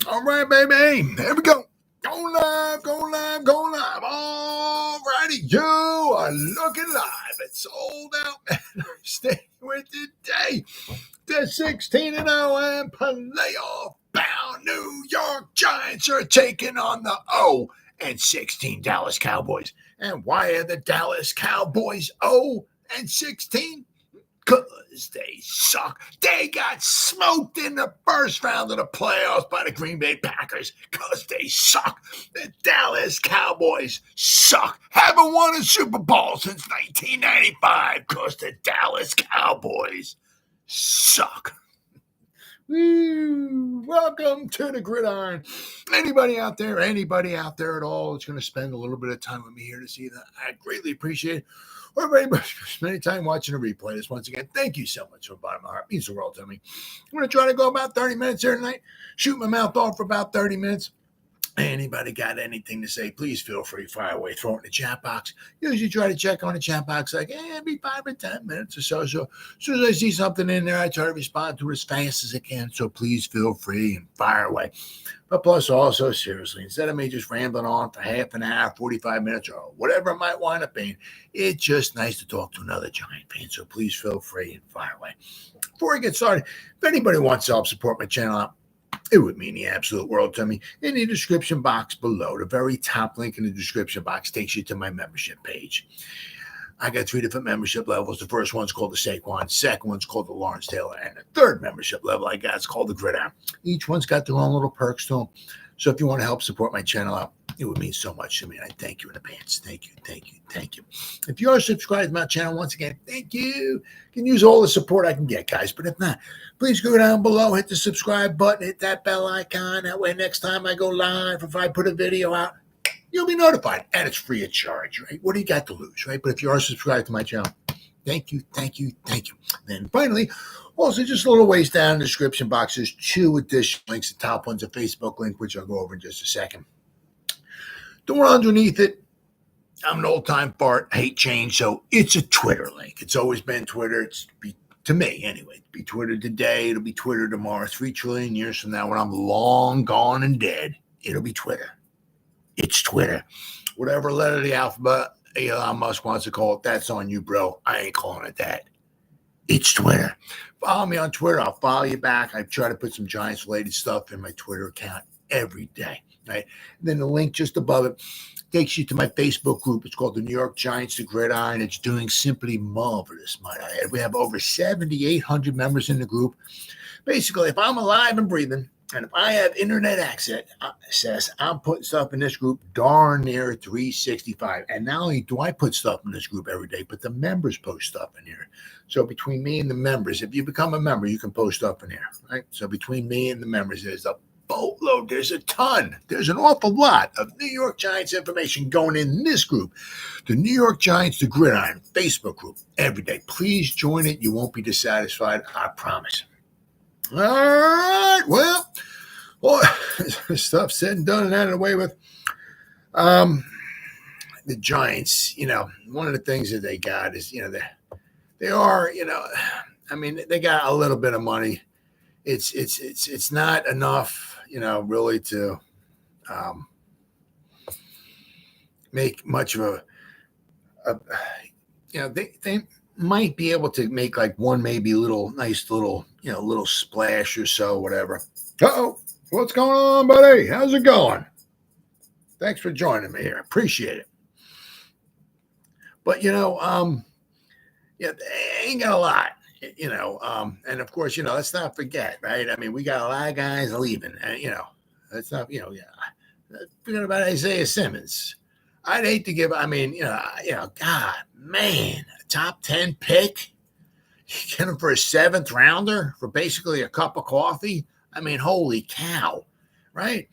All right, baby. There we go. Going live, going live, going live. All righty. You are looking live. It's sold out. Stay with you today. The 16-0 and playoff bound New York Giants are taking on the 0-16 Dallas Cowboys. And why are the Dallas Cowboys 0-16? Because they suck. They got smoked in the first round of the playoffs by the Green Bay Packers because they suck. The Dallas Cowboys suck. Haven't won a Super Bowl since 1995 because the Dallas Cowboys suck. Woo. Welcome to the Gridiron. Anybody out there at all that's going to spend a little bit of time with me here to see that, I greatly appreciate it. Or everybody spending time watching a replay this once again. Thank you so much from the bottom of my heart. It means the world to me. I'm going to try to go about 30 minutes here tonight. Shoot my mouth off for about 30 minutes. Anybody got anything to say, please feel free, fire away, throw it in the chat box. Usually try to check on the chat box like every 5 or 10 minutes or so. So as soon as I see something in there, I try to respond to it as fast as I can. So please feel free and fire away. But plus also, seriously, instead of me just rambling on for half an hour, 45 minutes, or whatever it might wind up being, it's just nice to talk to another Giant fan. So please feel free and fire away. Before I get started, if anybody wants to help support my channel out, it would mean the absolute world to me. In the description box below, the very top link in the description box takes you to my membership page. I got 3 different membership levels. The first one's called the Saquon, second one's called the Lawrence Taylor, and the third membership level I got is called the Gridiron. Each one's got their own little perks to them. So if you want to help support my channel out, it would mean so much to me, and I thank you in advance. Thank you, thank you, thank you. If you are subscribed to my channel, once again, thank you. I can use all the support I can get, guys. But if not, please go down below, hit the subscribe button, hit that bell icon. That way, next time I go live, if I put a video out, you'll be notified. And it's free of charge, right? What do you got to lose, right? But if you are subscribed to my channel, thank you, thank you, thank you. Then finally, also just a little ways down in the description box, there's 2 additional links. The top one's a Facebook link, which I'll go over in just a second. The one underneath it, I'm an old-time fart, hate change, so it's a Twitter link. It's always been Twitter. To me, anyway. It'll be Twitter today. It'll be Twitter tomorrow. 3 trillion years from now, when I'm long gone and dead, it'll be Twitter. It's Twitter. Whatever letter of the alphabet Elon Musk wants to call it, that's on you, bro. I ain't calling it that. It's Twitter. Follow me on Twitter. I'll follow you back. I try to put some Giants-related stuff in my Twitter account every day. Right? And then the link just above it takes you to my Facebook group. It's called the New York Giants, the Gridiron. It's doing simply marvelous, might I add. We have over 7,800 members in the group. Basically, if I'm alive and breathing, and if I have internet access, I'm putting stuff in this group darn near 365. And not only do I put stuff in this group every day, but the members post stuff in here. So between me and the members, if you become a member, you can post stuff in here, right? So between me and the members, there's a boatload. There's a ton. There's an awful lot of New York Giants information going in this group. The New York Giants, the Gridiron Facebook group every day. Please join it. You won't be dissatisfied. I promise. All right. Well, stuff said and done and out of the way with. The Giants, one of the things that they got is, they are, I mean, they got a little bit of money. It's not enough, really to make much of they might be able to make like one maybe nice little splash or so, whatever. Uh-oh, what's going on, buddy? How's it going? Thanks for joining me here. Appreciate it. But, they ain't got a lot. And of course, let's not forget, right? I mean, we got a lot of guys leaving, and, let's not, forget about Azeez Ojulari. I'd hate to give, God, man, a top 10 pick, you get him for a 7th rounder for basically a cup of coffee. I mean, holy cow, right?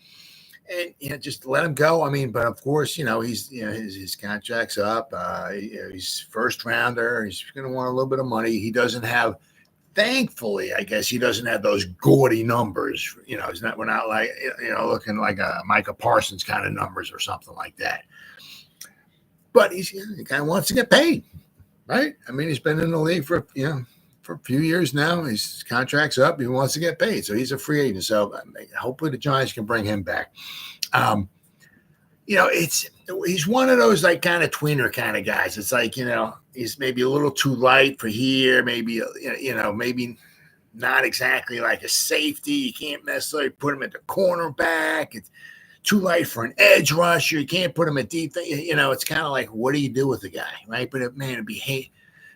And just let him go. I mean, but of course, he's his contract's up. He's 1st rounder. He's going to want a little bit of money. He doesn't have, thankfully, I guess he doesn't have those gaudy numbers. We're not like looking like a Micah Parsons kind of numbers or something like that. But he kind of wants to get paid, right? I mean, he's been in the league for for a few years now. His contract's up. He wants to get paid, so he's a free agent. So hopefully the Giants can bring him back. He's one of those like kind of tweener kind of guys. It's like, he's maybe a little too light for here, maybe, maybe not exactly like a safety. You can't necessarily put him at the cornerback. It's too light for an edge rusher. You can't put him at defense. It's kind of like, what do you do with the guy, right? But it'd be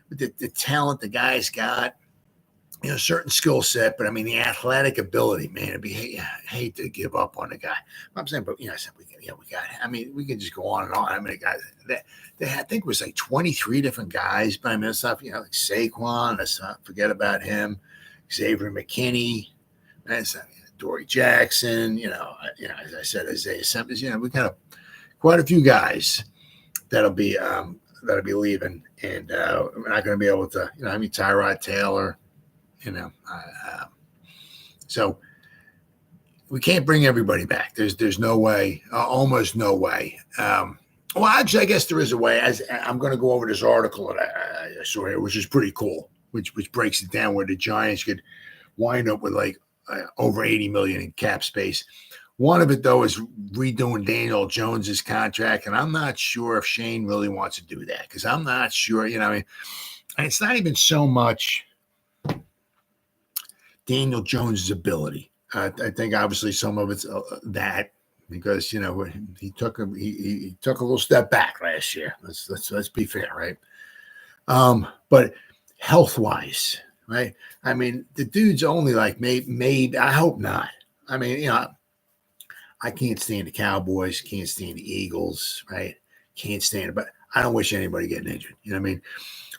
with the talent the guy's got, certain skill set, but I mean the athletic ability, man. It'd be hate to give up on the guy. I'm saying, but I said we got. I mean, we can just go on and on. I mean, guys they had, I think it was like 23 different guys. But I mean, stuff, like Saquon. Let's not forget about him. Xavier McKinney, Adoree Jackson. As I said, Isaiah Simmons. We got quite a few guys that'll be leaving, and we're not going to be able to. Tyrod Taylor. So we can't bring everybody back. There's no way, almost no way. Well, actually, I guess there is a way. As I'm going to go over this article that I saw here, which is pretty cool, which breaks it down where the Giants could wind up with like over $80 million in cap space. One of it, though, is redoing Daniel Jones's contract, and I'm not sure if Shane really wants to do that because I'm not sure. And it's not even so much Daniel Jones' ability. I think obviously some of it's that because he took a little step back last year. Let's be fair, right? But health wise, right? I mean, the dude's only like maybe I hope not. I mean, I can't stand the Cowboys, can't stand the Eagles, right? Can't stand it, but I don't wish anybody getting injured. You know what I mean?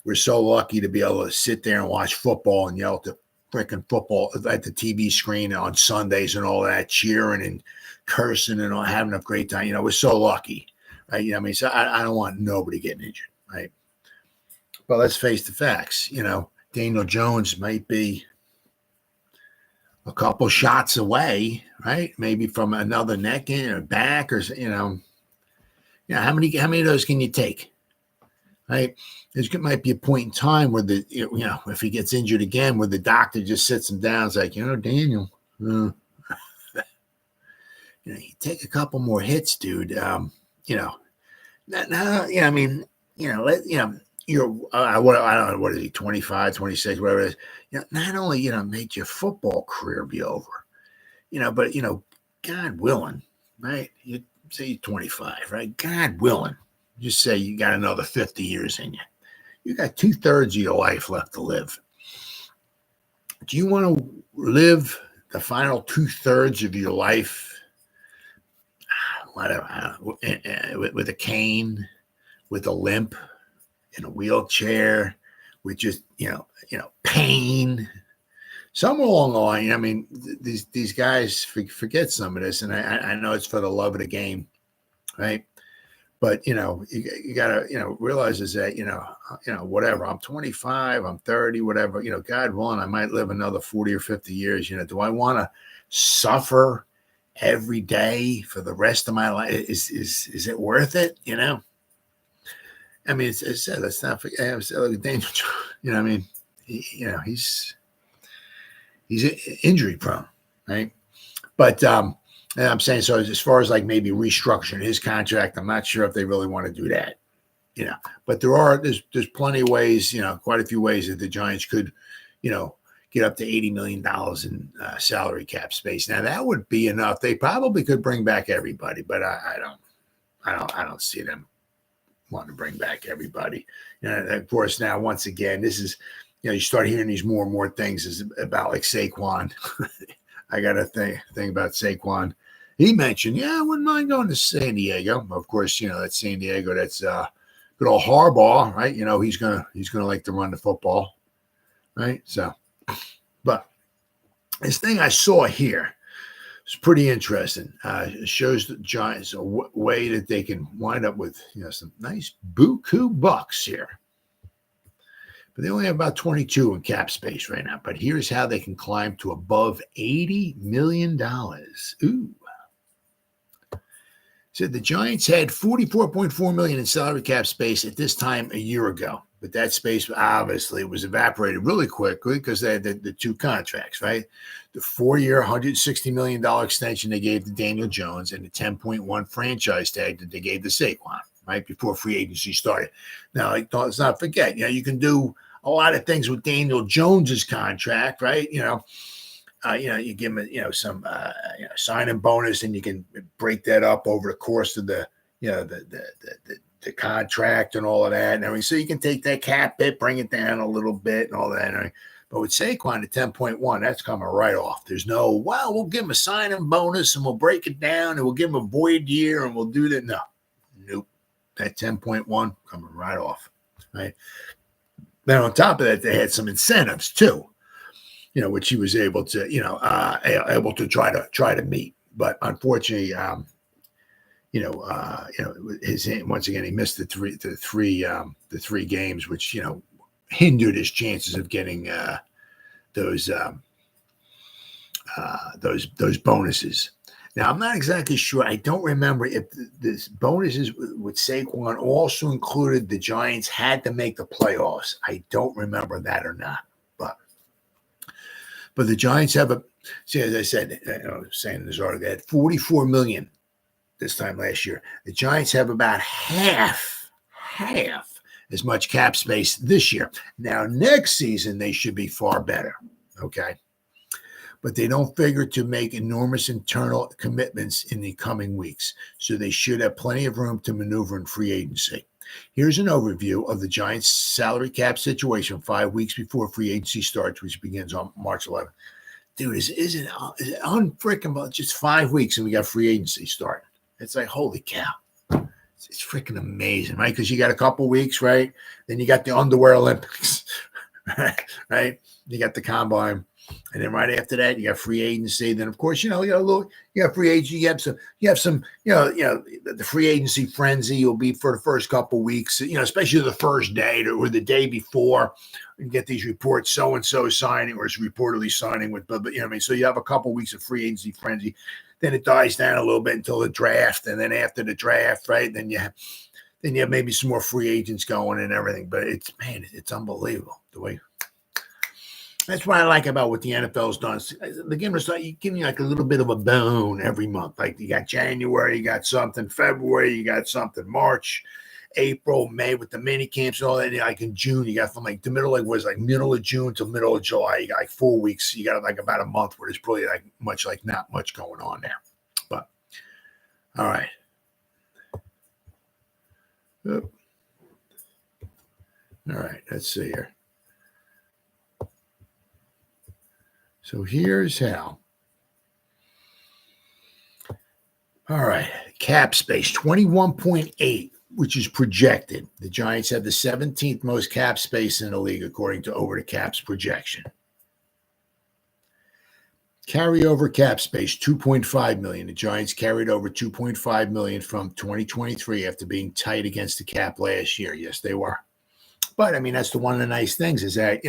We're so lucky to be able to sit there and watch football and yell at the freaking football at the TV screen on Sundays and all that, cheering and cursing and all, having a great time. We're so lucky, right? So I don't want nobody getting injured, right? But let's face the facts. Daniel Jones might be a couple shots away, right? Maybe from another neck in or back or, how many of those can you take? Right, there might be a point in time where if he gets injured again, where the doctor just sits him down, it's like, Daniel, you take a couple more hits, dude. You're, I don't know, what is he, 25, 26, whatever it is. Not only make your football career be over, but God willing, right? You say you're 25, right? God willing. Just say you got another 50 years in you. You got 2/3 of your life left to live. Do you want to live the final 2/3 of your life with a cane, with a limp, in a wheelchair, with just pain? Somewhere along the line, I mean, these guys forget some of this, and I know it's for the love of the game, right? But, you got to, realize is that, whatever, I'm 25, I'm 30, whatever, God willing, I might live another 40 or 50 years. Do I want to suffer every day for the rest of my life? Is it worth it? I mean, it's said, let's not forget, Daniel, I mean, he's injury prone, right? But, and I'm saying, so as far as like maybe restructuring his contract, I'm not sure if they really want to do that, but there's plenty of ways, quite a few ways that the Giants could, get up to $80 million in salary cap space. Now that would be enough. They probably could bring back everybody, but I don't see them wanting to bring back everybody. Of course, now, once again, this is, you start hearing these more and more things about like Saquon. I got a thing about Saquon. He mentioned, I wouldn't mind going to San Diego. Of course, that's San Diego. That's good old Harbaugh, right? He's gonna like to run the football, right? So, but this thing I saw here is pretty interesting. It shows the Giants a way that they can wind up with some nice buku bucks here. But they only have about 22 in cap space right now. But here's how they can climb to above $80 million. Ooh. So the Giants had $44.4 million in salary cap space at this time a year ago. But that space obviously was evaporated really quickly because they had the two contracts, right? The 4-year, $160 million extension they gave to Daniel Jones and the 10.1 franchise tag that they gave to Saquon, right, before free agency started. Now, let's not forget, you can do a lot of things with Daniel Jones's contract, right? You give him, some signing bonus, and you can break that up over the course of the contract and all of that and everything. So you can take that cap bit, bring it down a little bit and all that. But with Saquon at 10.1, that's coming right off. There's no, we'll give him a signing bonus and we'll break it down and we'll give him a void year and we'll do that. No, nope. That 10.1 coming right off, right? Then on top of that, they had some incentives too, which he was able to, able to try to meet. But unfortunately, once again, he missed the three games, which hindered his chances of getting those bonuses. Now, I'm not exactly sure. I don't remember if this bonuses with Saquon also included the Giants had to make the playoffs. I don't remember that or not. But the Giants have as I said, I was saying in this article, they had $44 million this time last year. The Giants have about half as much cap space this year. Now, next season, they should be far better, okay? But they don't figure to make enormous internal commitments in the coming weeks, so they should have plenty of room to maneuver in free agency. Here's an overview of the Giants' salary cap situation 5 weeks before free agency starts, which begins on March 11th. Dude, is it unfreaking just 5 weeks and we got free agency starting? It's like, holy cow. It's freaking amazing, right? Because you got a couple weeks, right? Then you got the underwear Olympics, right? You got the combine. And then right after that, you got free agency. Then, of course, you got free agency. You have some, the free agency frenzy will be for the first couple weeks, especially the first day or the day before. You get these reports, so-and-so signing or is reportedly signing with, but so you have a couple weeks of free agency frenzy. Then it dies down a little bit until the draft. And then after the draft, right, then you have maybe some more free agents going and everything. But it's unbelievable the way. That's what I like about what the NFL's done. The game is like, you give me like a little bit of a bone every month. Like you got January, you got something, February, you got something, March, April, May with the mini camps and all that. And like in June, you got from like the middle of June to middle of July. You got like 4 weeks. You got like about a month where there's probably not much going on there. But all right. All right, let's see here. So here's how. All right, cap space, 21.8, which is projected. The Giants have the 17th most cap space in the league, according to Over the Cap's projection. Carryover cap space, 2.5 million. The Giants carried over 2.5 million from 2023 after being tight against the cap last year. Yes, they were. But, that's one of the nice things is that,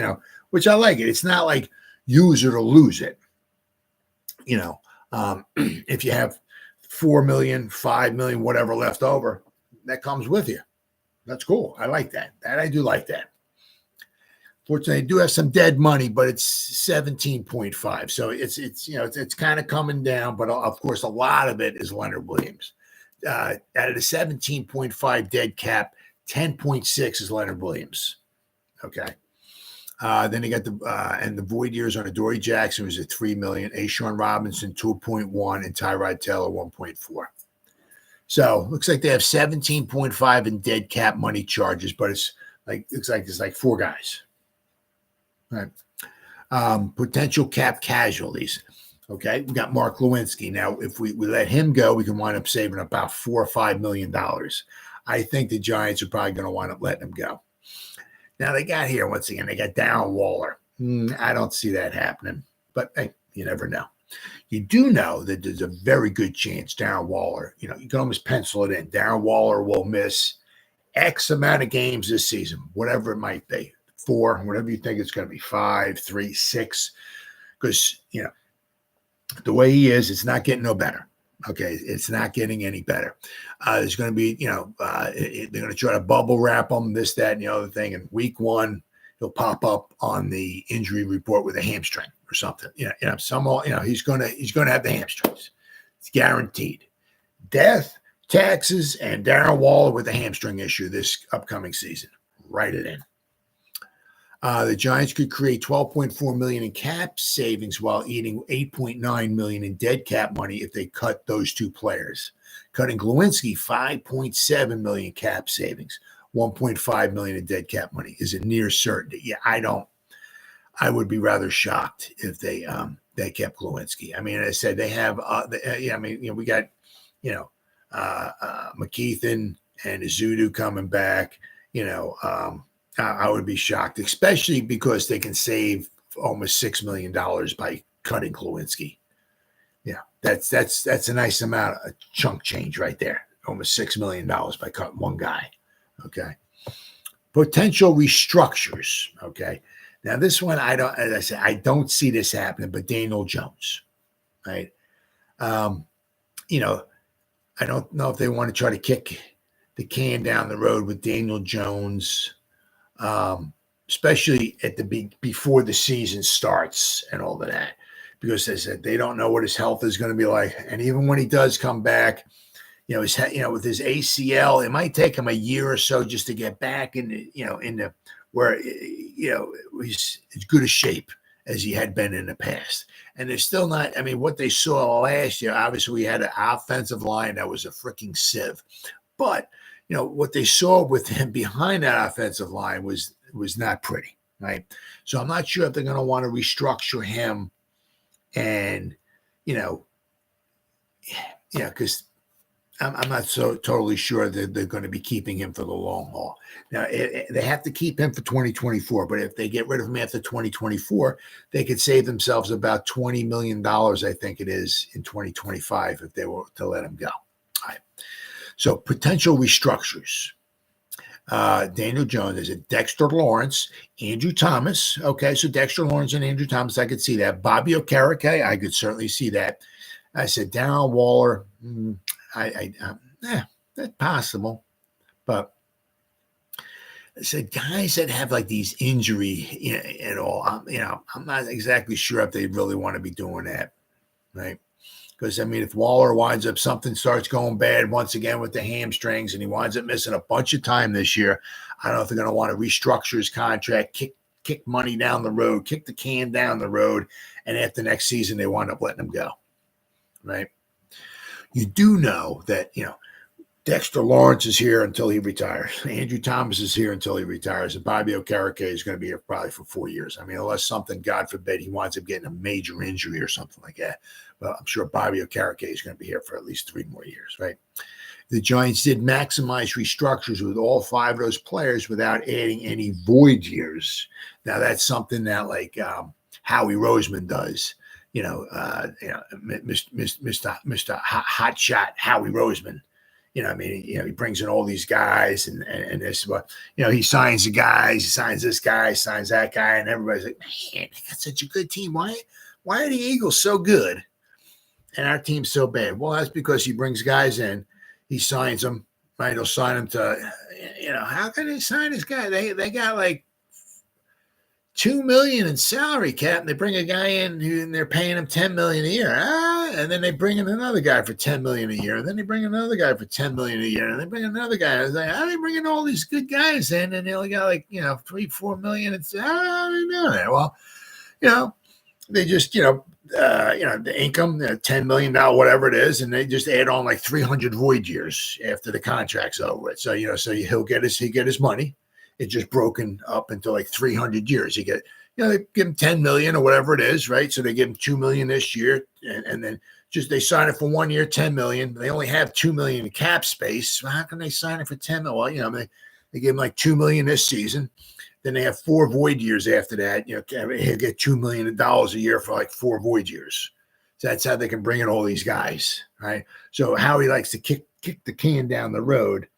which I like it. It's not like use it or lose it. If you have 4 million, 5 million, whatever left over, that comes with you. That's cool. I like that. I do like that. Fortunately, I do have some dead money, but it's 17.5. So it's kind of coming down, but of course, a lot of it is Leonard Williams. Out of the 17.5 dead cap, 10.6 is Leonard Williams. Okay. Then you got the void years on Adoree Jackson was at $3 million, Ashawn Robinson 2.1, and Tyrod Taylor 1.4. So looks like they have 17.5 in dead cap money charges, but it's like 4 guys. All right. Potential cap casualties. Okay, we got Mark Lewinsky. Now, if we let him go, we can wind up saving about $4 or $5 million. I think the Giants are probably going to wind up letting him go. Now, they got here, once again, they got Darren Waller. I don't see that happening, but hey, you never know. You do know that there's a very good chance Darren Waller, you can almost pencil it in. Darren Waller will miss X amount of games this season, whatever it might be. 4, whatever you think it's going to be, 5, 3, 6. Because, the way he is, it's not getting no better. Okay, it's not getting any better. There's going to be, they're going to try to bubble wrap him, this, that, and the other thing. And week 1, he'll pop up on the injury report with a hamstring or something. He's going to have the hamstrings. It's guaranteed. Death, taxes, and Darren Waller with a hamstring issue this upcoming season. Write it in. The Giants could create $12.4 million in cap savings while eating $8.9 million in dead cap money if they cut those 2 players. Cutting Glowinski, $5.7 million cap savings, $1.5 million in dead cap money is a near certainty. Yeah, I would be rather shocked if they kept Glowinski. I mean, as I said, they have we got McKeithen and Ezeudu coming back. I would be shocked, especially because they can save almost $6 million by cutting Glowinski. Yeah, that's a nice amount of chunk change right there. Almost $6 million by cutting one guy. Okay. Potential restructures. Okay. Now this one, I don't see this happening, but Daniel Jones, right? I don't know if they want to try to kick the can down the road with Daniel Jones. Especially at before the season starts and all of that, because they said they don't know what his health is going to be like. And even when he does come back, with his ACL, it might take him a year or so just to get back into where, he's as good a shape as he had been in the past. And they're still not, what they saw last year, obviously we had an offensive line that was a freaking sieve, but what they saw with him behind that offensive line was not pretty, right? So I'm not sure if they're going to want to restructure him and, because I'm not so totally sure that they're going to be keeping him for the long haul. Now, they have to keep him for 2024, but if they get rid of him after 2024, they could save themselves about $20 million, I think it is, in 2025 if they were to let him go. All right. So potential restructures. Daniel Jones, is it Dexter Lawrence, Andrew Thomas? Okay, so Dexter Lawrence and Andrew Thomas, I could see that. Bobby Okereke, I could certainly see that. I said Darren Waller, that's possible. But I said guys that have like these injury and all, I'm not exactly sure if they really want to be doing that, right? Because, if Waller winds up, something starts going bad once again with the hamstrings and he winds up missing a bunch of time this year, I don't know if they're going to want to restructure his contract, kick money down the road, kick the can down the road, and after next season, they wind up letting him go, right? You do know that, Dexter Lawrence is here until he retires. Andrew Thomas is here until he retires. And Bobby Okereke is going to be here probably for 4 years. Unless something, God forbid, he winds up getting a major injury or something like that. But I'm sure Bobby Okereke is going to be here for at least 3 more years, right? The Giants did maximize restructures with all 5 of those players without adding any void years. Now, that's something that Howie Roseman does. Mr. Hotshot Howie Roseman. He brings in all these guys and this, he signs the guys, he signs this guy, signs that guy, and everybody's like, man, they got such a good team. Why are the Eagles so good and our team's so bad? Well, that's because he brings guys in, he signs them, right? He'll sign them to, how can they sign this guy? They got like $2 million in salary cap, and they bring a guy in and they're paying him $10 million a year. And then they bring in another guy for $10 million a year. And then they bring another guy for $10 million a year. And they bring another guy. I was like, how are they bringing all these good guys in? And they only got $3-4 million. It's how are they doing that? Well, they just, the income, $10 million, whatever it is, and they just add on like 300 void years after the contract's over with. So, he'll get his money. It's just broken up into like 300 years. You get, they give him 10 million or whatever it is, right? So they give him 2 million this year, and then just they sign it for 1 year, 10 million. They only have 2 million in cap space. So how can they sign it for 10 million? Well, they give him like 2 million this season. Then they have 4 void years after that. He'll get $2 million a year for like 4 void years. So that's how they can bring in all these guys, right? So Howie likes to kick the can down the road.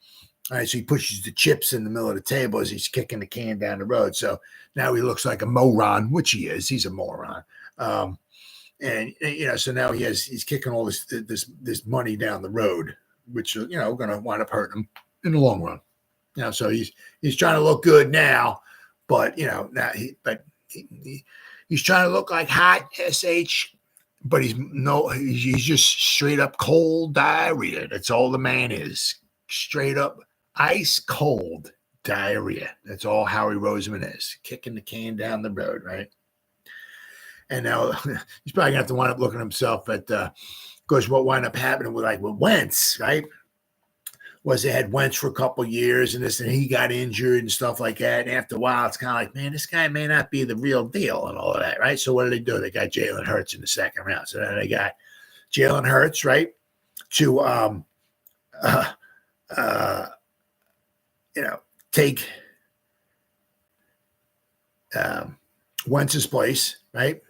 All right, so he pushes the chips in the middle of the table as he's kicking the can down the road. So now he looks like a moron, which he is. He's a moron. And so now he's kicking all this money down the road, which going to wind up hurting him in the long run. So he's trying to look good now, but now he's trying to look like hot SH, but he's just straight up cold diarrhea. That's all the man is. Straight up ice cold diarrhea. That's all Howie Roseman is, kicking the can down the road, right? And now he's probably going to have to wind up looking at himself at, of course, what wound up happening with Wentz, right? Was they had Wentz for a couple of years and he got injured and stuff like that. And after a while, it's kind of like, man, this guy may not be the real deal and all of that, right? So what do? They got Jalen Hurts in the second round. So then they got Jalen Hurts, right, to take Wentz's place, right?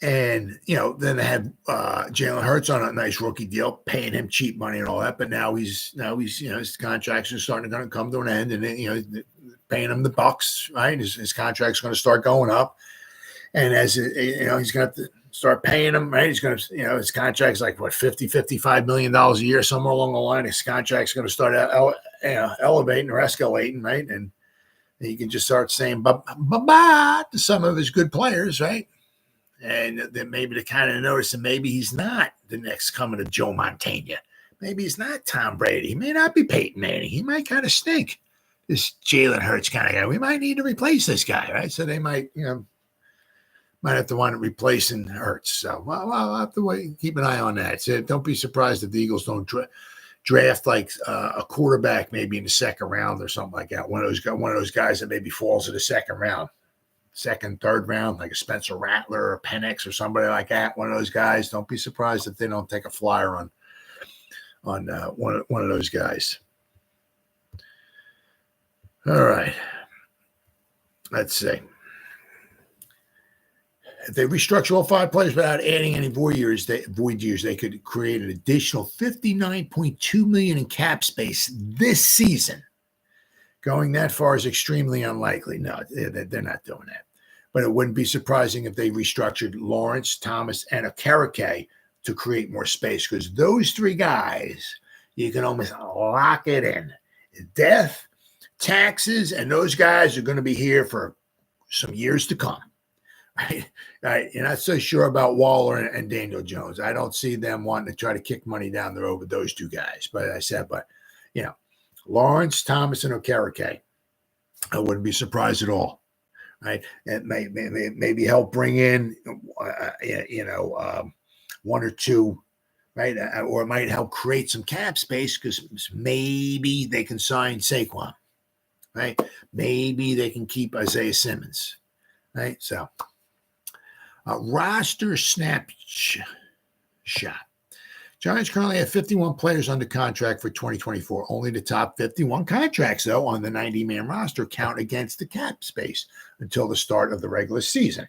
And, then they had Jalen Hurts on a nice rookie deal, paying him cheap money and all that. But now he's his contracts are starting to come to an end, and paying him the bucks, right? His contract's going to start going up, and as he's going to have to start paying him, right? He's going to, his contract's like what, $55 million a year, somewhere along the line. His contract's going to start elevating or escalating, right? And he can just start saying bye to some of his good players, right? And then maybe to kind of notice that maybe he's not the next coming of Joe Montana. Maybe he's not Tom Brady. He may not be Peyton Manning. He might kind of stink. This Jalen Hurts kind of guy. We might need to replace this guy, right? So they might have to wind up replacing Hurts. So I'll have to wait, keep an eye on that. So don't be surprised if the Eagles don't draft like a quarterback maybe in the second round or something like that. One of those guys that maybe falls in the second round. Second, third round, like a Spencer Rattler or Penix or somebody like that. One of those guys. Don't be surprised if they don't take a flyer on one of those guys. All right. Let's see. If they restructure all 5 players without adding any void years, they could create an additional $59.2 million in cap space this season. Going that far is extremely unlikely. No, they're not doing that. But it wouldn't be surprising if they restructured Lawrence, Thomas, and Okereke to create more space, because those 3 guys, you can almost lock it in. Death, taxes, and those guys are going to be here for some years to come. Right? You're not so sure about Waller and Daniel Jones. I don't see them wanting to try to kick money down the road with those 2 guys. But Lawrence, Thomas, and Okereke, I wouldn't be surprised at all. Right? It maybe help bring in, 1 or 2, right? Or it might help create some cap space, because maybe they can sign Saquon, right? Maybe they can keep Isaiah Simmons, right? So, roster snapshot. Giants currently have 51 players under contract for 2024. Only the top 51 contracts, though, on the 90-man roster count against the cap space until the start of the regular season.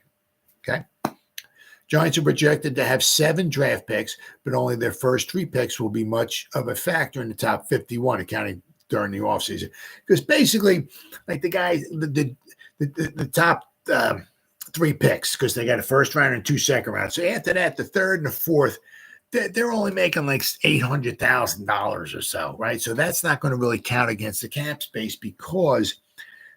Okay. Giants are projected to have 7 draft picks, but only their first 3 picks will be much of a factor in the top 51, accounting during the offseason. Because basically, like the guys, the top 3 picks, because they got a first round and 2 second rounds. So after that, the third and the fourth, they're only making like $800,000 or so, right? So that's not going to really count against the cap space, because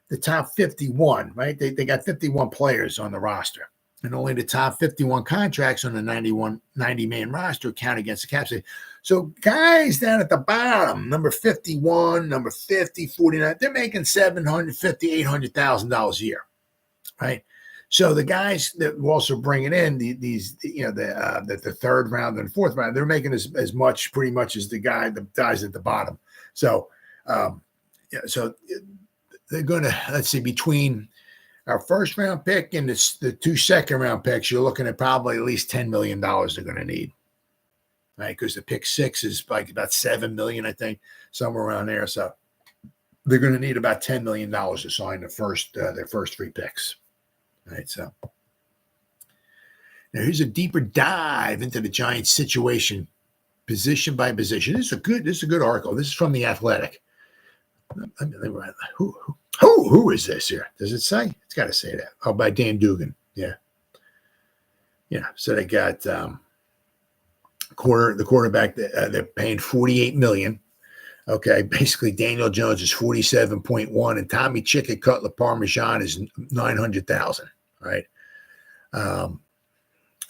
the top 51, right? They got 51 players on the roster, and only the top 51 contracts on the 90-man roster count against the cap space. So guys down at the bottom, number 51, number 50, 49, they're making $750,000, $800,000 a year, right? So the guys that we're also bringing in the third round and fourth round, they're making as much pretty much as the guys at the bottom. So, so they're going to, let's see, between our first round pick and the 2 second round picks, you're looking at probably at least $10 million they're going to need, right? Because the pick 6 is like about $7 million, I think, somewhere around there. So they're going to need about $10 million to sign their first 3 picks. Right, so now here's a deeper dive into the Giants' situation, position by position. This is a good article. This is from The Athletic. Who is this here? Does it say? It's got to say that. Oh, by Dan Dugan. Yeah. So they got the quarterback they're paying $48 million. Okay, basically Daniel Jones is 47.1, and Tommy Chicken Cutler Parmesan is 900,000. Right.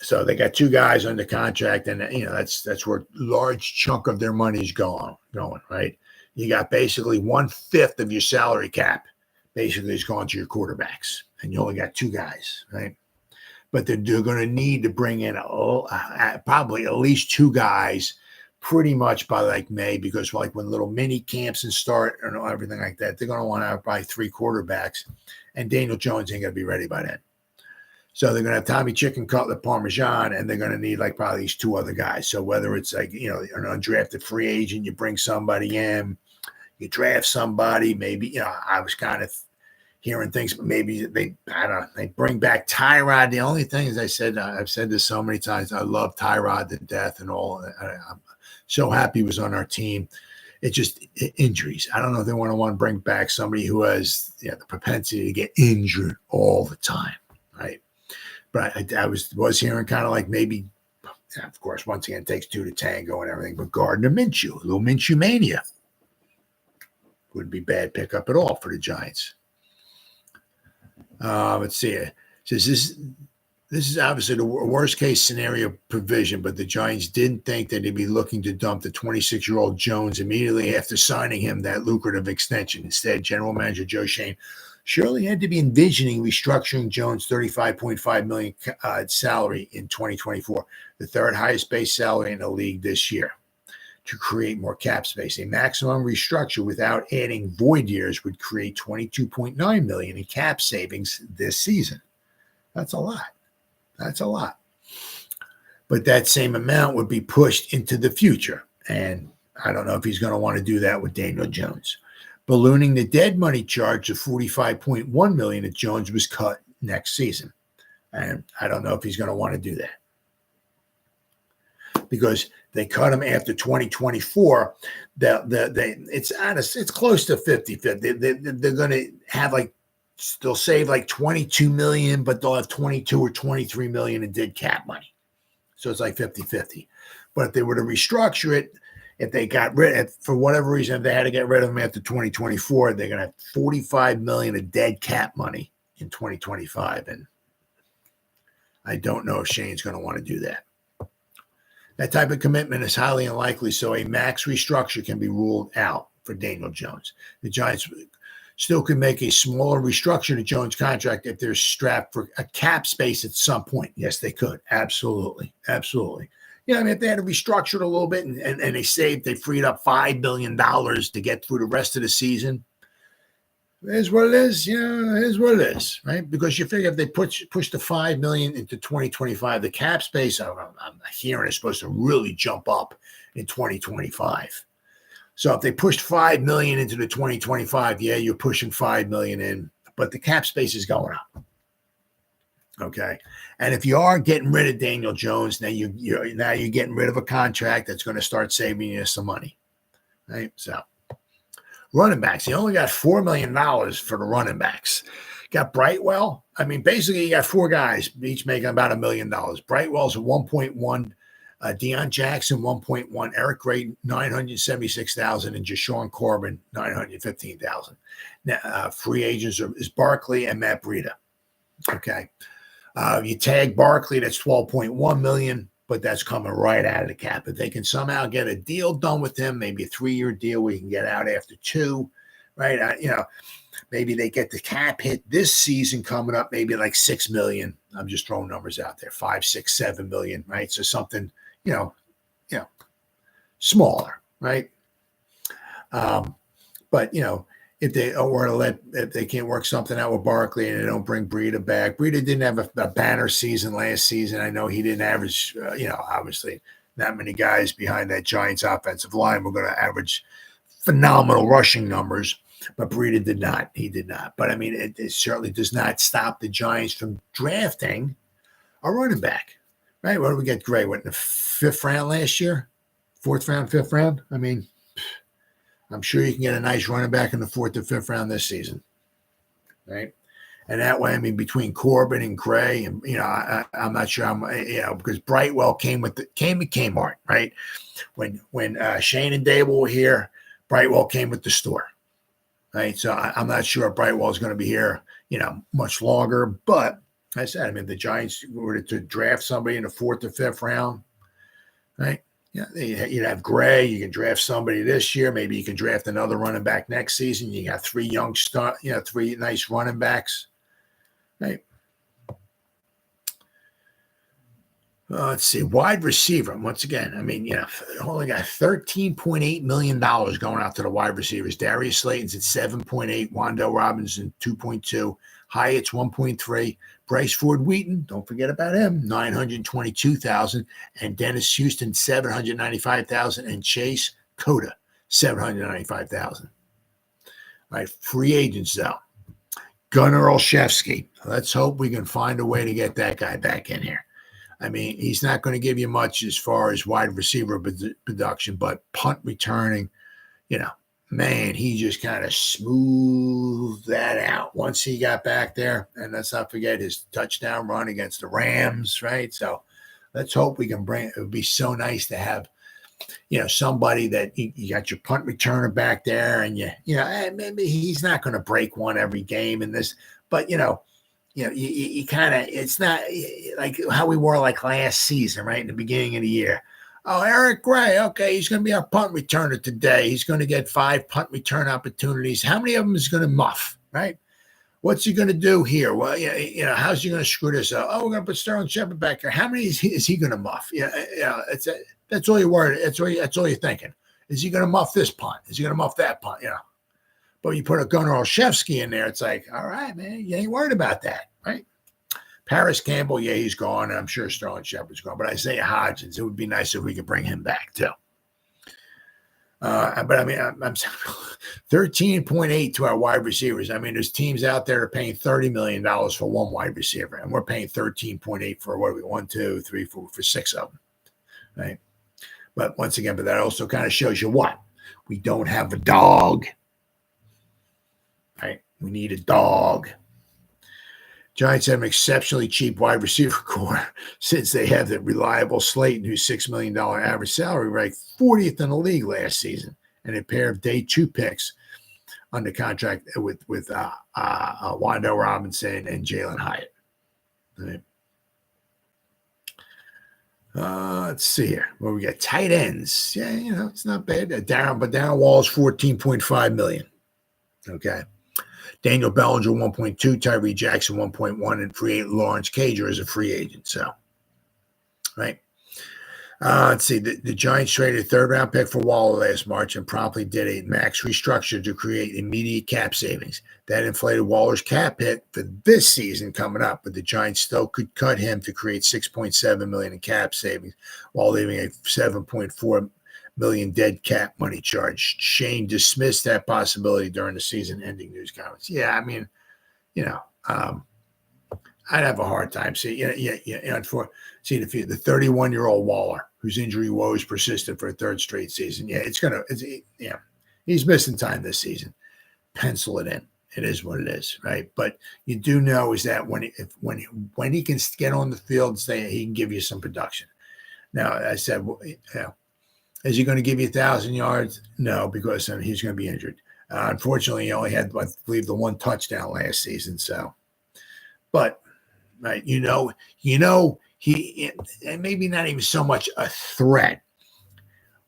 So they got two guys under contract, and that's where a large chunk of their money is going. Right. You got basically 1/5 of your salary cap basically is going to your quarterbacks, and you only got two guys, right? But they're going to need to bring in probably at least two guys pretty much by like May, because like when little mini camps and start and everything like that, they're going to want to have probably three quarterbacks, and Daniel Jones ain't going to be ready by then. So they're going to have Tommy Chicken Cutler Parmesan, and they're going to need like probably these two other guys. So whether it's like, an undrafted free agent, you bring somebody in, you draft somebody, maybe, I was kind of hearing things, but maybe they bring back Tyrod. The only thing is, I've said this so many times, I love Tyrod to death and all. I'm so happy he was on our team. It's just injuries. I don't know if they want to bring back somebody who has the propensity to get injured all the time, right? But I was hearing kind of like maybe, of course, once again, it takes two to tango and everything, but Gardner Minshew, a little Minshew mania. Wouldn't be bad pickup at all for the Giants. Let's see. It says this is obviously the worst case scenario provision, but the Giants didn't think that they'd be looking to dump the 26-year-old Jones immediately after signing him that lucrative extension. Instead, General Manager Joe Schoen surely had to be envisioning restructuring Jones' $35.5 million salary in 2024, the third highest base salary in the league this year, to create more cap space. A maximum restructure without adding void years would create $22.9 million in cap savings this season. That's a lot. But that same amount would be pushed into the future. And I don't know if he's going to want to do that with Daniel Jones. Ballooning the dead money charge to $45.1 million if Jones was cut next season. And I don't know if he's going to want to do that, because they cut him after 2024. It's close to 50-50. They're going to have they'll save like $22 million, but they'll have 22 or 23 million in dead cap money. So it's like 50-50. But if they were to restructure it, if they got for whatever reason, if they had to get rid of him after 2024, they're going to have 45 million of dead cap money in 2025. And I don't know if Shane's going to want to do that. That type of commitment is highly unlikely, so a max restructure can be ruled out for Daniel Jones. The Giants still can make a smaller restructure to Jones' contract if they're strapped for a cap space at some point. Yes, they could. Absolutely. If they had to restructure it a little bit and they freed up $5 billion to get through the rest of the season, it is what it is. It is what it is, right? Because you figure if they push the $5 million into 2025, the cap space, I'm hearing, is supposed to really jump up in 2025. So if they pushed $5 million into the 2025, you're pushing $5 million in, but the cap space is going up. Okay, and if you are getting rid of Daniel Jones, now you're getting rid of a contract that's going to start saving you some money, right? So running backs, you only got $4 million for the running backs. Got Brightwell. Basically you got four guys, each making about $1 million. Brightwell's at 1.1. Deion Jackson, 1.1, Eric Gray, 976,000, and Jashawn Corbin, 915,000. Now, free agents is Barkley and Matt Breida. Okay. You tag Barkley, that's 12.1 million, but that's coming right out of the cap. If they can somehow get a deal done with him, maybe a 3-year deal where you can get out after 2, right? Maybe they get the cap hit this season coming up, maybe like 6 million. I'm just throwing numbers out there, 5, 6, 7 million, right? So something, smaller, right? But if they can't work something out with Barkley and they don't bring Breida back. Breida didn't have a banner season last season. I know he didn't average, obviously not many guys behind that Giants offensive line were going to average phenomenal rushing numbers, but Breida did not. He did not. But it certainly does not stop the Giants from drafting a running back, right? What did we get? Gray, in the 5th round last year? 4th round, 5th round? I'm sure you can get a nice running back in the 4th or 5th round this season, right? And that way, I mean, between Corbin and Gray, and I'm not sure because Brightwell came with Kmart, right? When Shane and Dable were here, Brightwell came with the store, right? So I'm not sure if Brightwell is going to be here, much longer. But I said, I mean, the Giants were to draft somebody in the 4th or 5th round, right? Yeah, you'd have Gray. You can draft somebody this year. Maybe you can draft another running back next season. You got 3 3 nice running backs. Right. Let's see. Wide receiver. Once again, I mean, only got $13.8 million going out to the wide receivers. Darius Slayton's at 7.8. Wan'Dale Robinson 2.2. Hyatt's 1.3. Bryce Ford Wheaton, don't forget about him, $922,000. And Dennis Houston, $795,000. And Chase Cota, $795,000. All right. Free agents, though. Gunnar Olszewski. Let's hope we can find a way to get that guy back in here. I mean, he's not going to give you much as far as wide receiver production, but punt returning, man, he just kind of smoothed that out once he got back there. And let's not forget his touchdown run against the Rams, right? So let's hope we can bring. It would be so nice to have, somebody that you got your punt returner back there, and maybe he's not going to break one every game in this, but you kind of, it's not like how we were like last season, right in the beginning of the year. Oh, Eric Gray, okay, he's going to be our punt returner today. He's going to get 5 punt return opportunities. How many of them is going to muff, right? What's he going to do here? Well, how's he going to screw this up? Oh, we're going to put Sterling Shepard back there. How many is he going to muff? That's all you're worried. That's all you're thinking. Is he going to muff this punt? Is he going to muff that punt? But you put a Gunnar Olszewski in there, it's like, all right, man, you ain't worried about that, right? Paris Campbell, yeah, he's gone. I'm sure Sterling Shepard's gone. But Isaiah Hodgins, it would be nice if we could bring him back too. But I mean, I'm 13.8 to our wide receivers. I mean, there's teams out there that are paying $30 million for one wide receiver, and we're paying 13.8 for 1, 2, 3, 4 for 6 of them, right? But once again, that also kind of shows you what? We don't have a dog, right? We need a dog. Giants have an exceptionally cheap wide receiver core since they have the reliable Slayton, whose $6 million average salary ranked 40th in the league last season, and a pair of day 2 picks under contract with Wan'Dale Robinson and Jalen Hyatt. Right. Let's see here. Well, we got tight ends. Yeah, it's not bad. Darren Wallace, $14.5 million. Okay. Daniel Bellinger, 1.2, Adoree Jackson, 1.1, and free agent Lawrence Cager is a free agent. So, right. Let's see. The Giants traded a 3rd-round pick for Waller last March and promptly did a max restructure to create immediate cap savings. That inflated Waller's cap hit for this season coming up, but the Giants still could cut him to create $6.7 million in cap savings while leaving a $7.4 million dead cap money charge. Shane dismissed that possibility during the season-ending news conference. Yeah, I mean, I'd have a hard time seeing. The 31-year-old Waller, whose injury woes persisted for a 3rd straight season. Yeah, he's missing time this season. Pencil it in. It is what it is, right? But you do know is that when he can get on the field and stay, he can give you some production. Now, I said, is he going to give you 1,000 yards? No, because he's going to be injured. Unfortunately, he only had, I believe, the 1 touchdown last season. So, but right, he, and maybe not even so much a threat.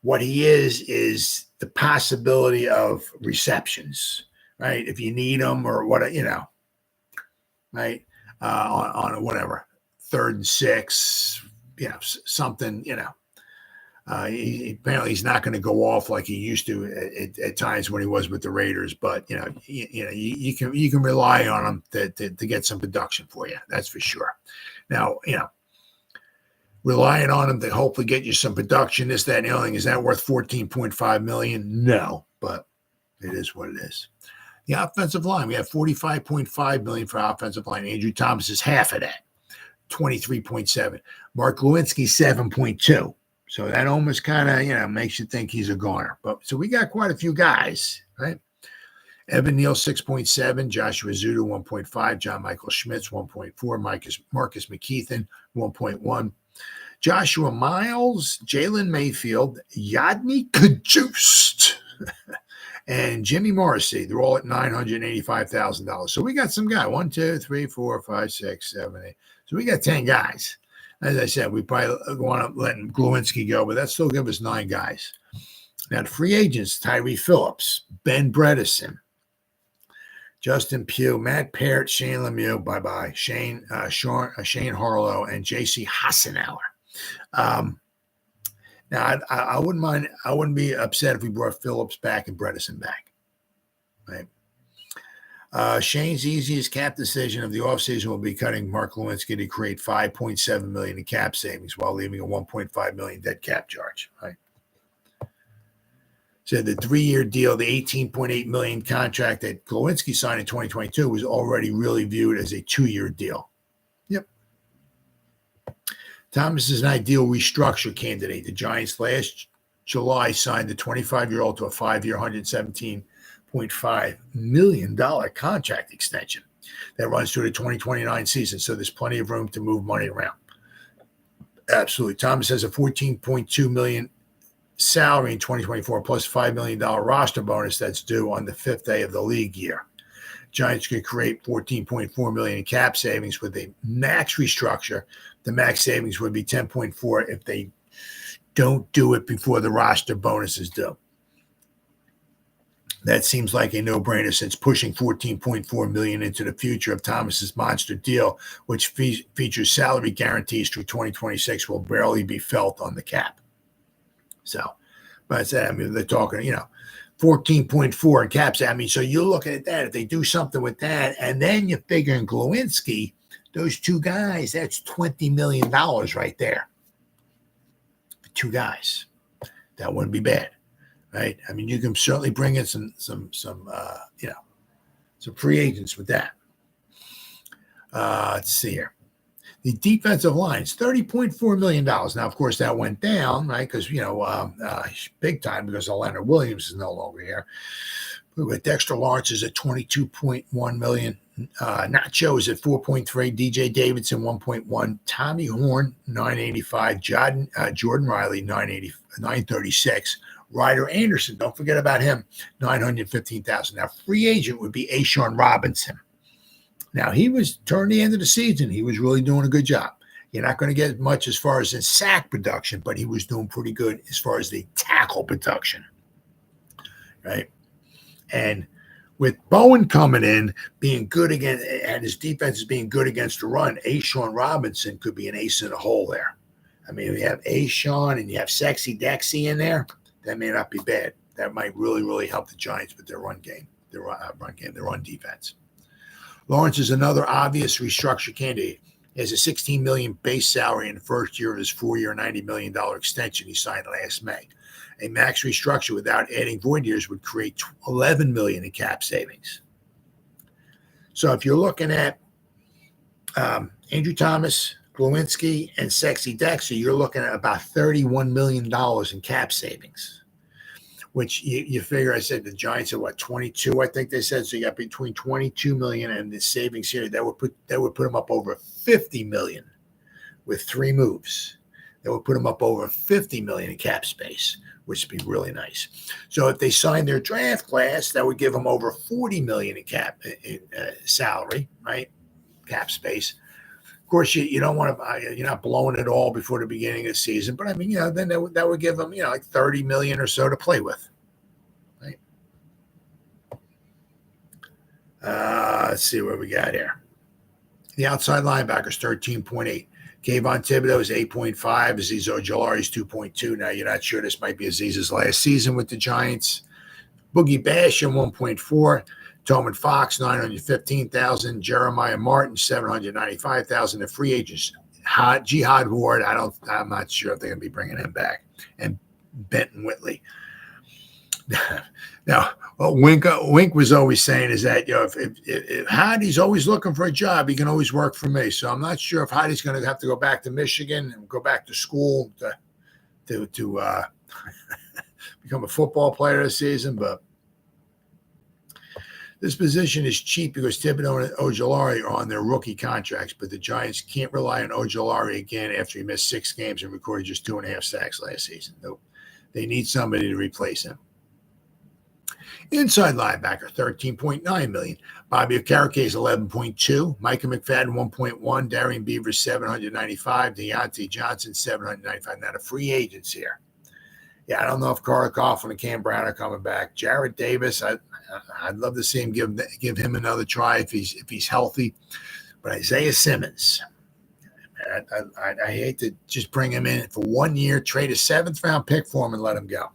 What he is the possibility of receptions, right? If you need them or what, right, on whatever 3rd and 6, something, apparently he's not going to go off like he used to at times when he was with the Raiders, but you can rely on him to get some production for you. That's for sure. Now, relying on him to hopefully get you some production, this, that, and the other thing, is that worth $14.5 million? No, but it is what it is. The offensive line, we have $45.5 million for offensive line. Andrew Thomas is half of that, 23.7. Mark Lewinsky, 7.2. So that almost kind of, makes you think he's a goner. But so we got quite a few guys, right? Evan Neal, 6.7. Joshua Zudu, 1.5. John Michael Schmitz, 1.4. Marcus McKeithen, 1.1. Joshua Miles, Jalen Mayfield, Yadni Kajust, and Jimmy Morrissey. They're all at $985,000. So we got some guys. 1, 2, 3, 4, 5, 6, 7, 8. So we got 10 guys. As I said, we probably want to let Glowinski go, but that still give us 9 guys. Now, the free agents, Tyree Phillips, Ben Bredesen, Justin Pugh, Matt Parrott, Shane Lemieux, bye-bye, Shane Harlow, and J.C. Hassenauer. Now, I wouldn't mind. I wouldn't be upset if we brought Phillips back and Bredesen back. Right. Shane's easiest cap decision of the offseason will be cutting Mark Lewinsky to create $5.7 million in cap savings while leaving a $1.5 million dead cap charge. Right. So the 3-year deal, the $18.8 million contract that Glowinski signed in 2022 was already really viewed as a 2-year deal. Yep. Thomas is an ideal restructure candidate. The Giants last July signed the 25-year-old to a 5-year, $117.5 million contract extension that runs through the 2029 season. So there's plenty of room to move money around. Absolutely. Thomas has a $14.2 million salary in 2024 plus $5 million roster bonus that's due on the 5th day of the league year. Giants could create $14.4 million in cap savings with a max restructure. The max savings would be $10.4 if they don't do it before the roster bonus is due. That seems like a no-brainer since pushing $14.4 million into the future of Thomas's monster deal, which features salary guarantees through 2026, will barely be felt on the cap. So, but I said, I mean, they're talking, 14.4 in caps. I mean, so you're looking at that. If they do something with that, and then you're figuring Glowinski, those 2 guys, that's $20 million right there. 2 guys. That wouldn't be bad, right? I mean, you can certainly bring in some free agents with that. Let's see here. The defensive line's $30.4 million. Now, of course, that went down, right? Because, big time because Leonard Williams is no longer here. But Dexter Lawrence is at $22.1 million. Nacho is at 4.3. DJ Davidson 1.1. Tommy Horn 985. Jordan Riley 936. Ryder Anderson, don't forget about him, $915,000. Now, free agent would be Ashawn Robinson. Now, he was toward the end of the season. He was really doing a good job. You're not going to get much as far as in sack production, but he was doing pretty good as far as the tackle production, right? And with Bowen coming in, being good again, and his defense is being good against the run, Ashawn Robinson could be an ace in the hole there. I mean, we have Ashawn and you have Sexy Dexy in there. That may not be bad. That might really, really help the Giants with their run game, their run defense. Lawrence is another obvious restructure candidate. He has a $16 million base salary in the first year of his 4-year, $90 million extension he signed last May. A max restructure without adding void years would create $11 million in cap savings. So if you're looking at Andrew Thomas, Glowinski, and Sexy Dexter, you're looking at about $31 million in cap savings. Which you figure, I said the Giants are what, 22, I think they said. So you got between 22 million and the savings here. That would put them up over 50 million with 3 moves. That would put them up over 50 million in cap space, which would be really nice. So if they sign their draft class, that would give them over 40 million in cap salary, right? Cap space. Of course, you don't want to, you're not blowing it all before the beginning of the season, but I mean, then that would give them, like 30 million or so to play with, right? Let's see what we got here. The outside linebackers, 13.8. Kayvon Thibodeau is 8.5. Azeez Ojulari is 2.2. Now, you're not sure this might be Aziz's last season with the Giants. Boogie Basham, 1.4. Tolman Fox, $915,000. Jeremiah Martin, $795,000. The free agents, Jihad Ward, I'm not sure if they're going to be bringing him back. And Benton Whitley. Now, what Wink was always saying is that, if Heidi's always looking for a job, he can always work for me. So I'm not sure if Heidi's going to have to go back to Michigan and go back to school to become a football player this season, but This position is cheap because Thibodeau and Ojulari are on their rookie contracts, but the Giants can't rely on Ojulari again after he missed 6 games and recorded just 2.5 sacks last season. Nope. They need somebody to replace him. Inside linebacker, $13.9 million. Bobby Okereke is $11.2. Micah McFadden, $1.1. Darian Beavers, $795. Deontay Johnson, $795. Now the free agents here. Yeah, I don't know if Carter Coughlin and Cam Brown are coming back. Jarrett Davis, I'd love to see him give him another try if he's healthy. But Isaiah Simmons, I hate to just bring him in for 1 year, trade a 7th-round pick for him, and let him go.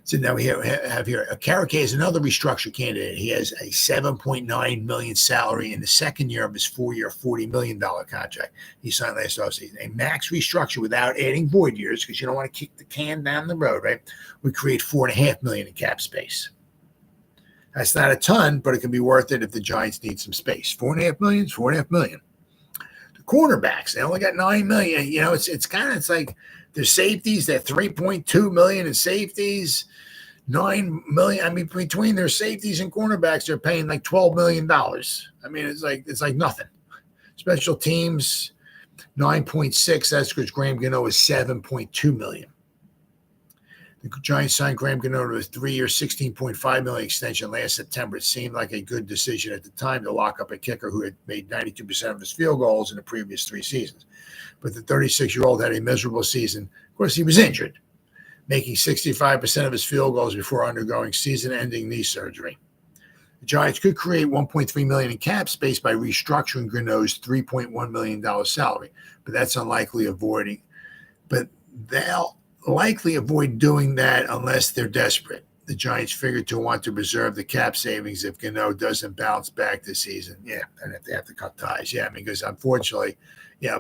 So now we have here, Okereke is another restructure candidate. He has a $7.9 million salary in the second year of his 4-year, $40 million contract he signed last offseason. A max restructure without adding void years, because you don't want to kick the can down the road, right? Would create $4.5 million in cap space. That's not a ton, but it can be worth it if the Giants need some space. $4.5 million, $4.5 million. The cornerbacks, they only got $9 million. You know, it's like their safeties, they're $3.2 million in safeties. $9 million. I mean, between their safeties and cornerbacks, they're paying like $12 million. I mean, it's like nothing. Special teams, 9.6. That's because Graham Gano is $7.2 million. The Giants signed Graham Gano to a 3-year, $16.5 million extension last September. It seemed like a good decision at the time to lock up a kicker who had made 92% of his field goals in the previous 3 seasons. But the 36-year-old had a miserable season. Of course, he was injured, making 65% of his field goals before undergoing season-ending knee surgery. The Giants could create $1.3 million in cap space by restructuring Gano's $3.1 million salary, but that's unlikely avoiding. But they'll likely avoid doing that unless they're desperate. The Giants figured to want to preserve the cap savings if Gano doesn't bounce back this season. Yeah, and if they have to cut ties. Yeah, I mean, because unfortunately,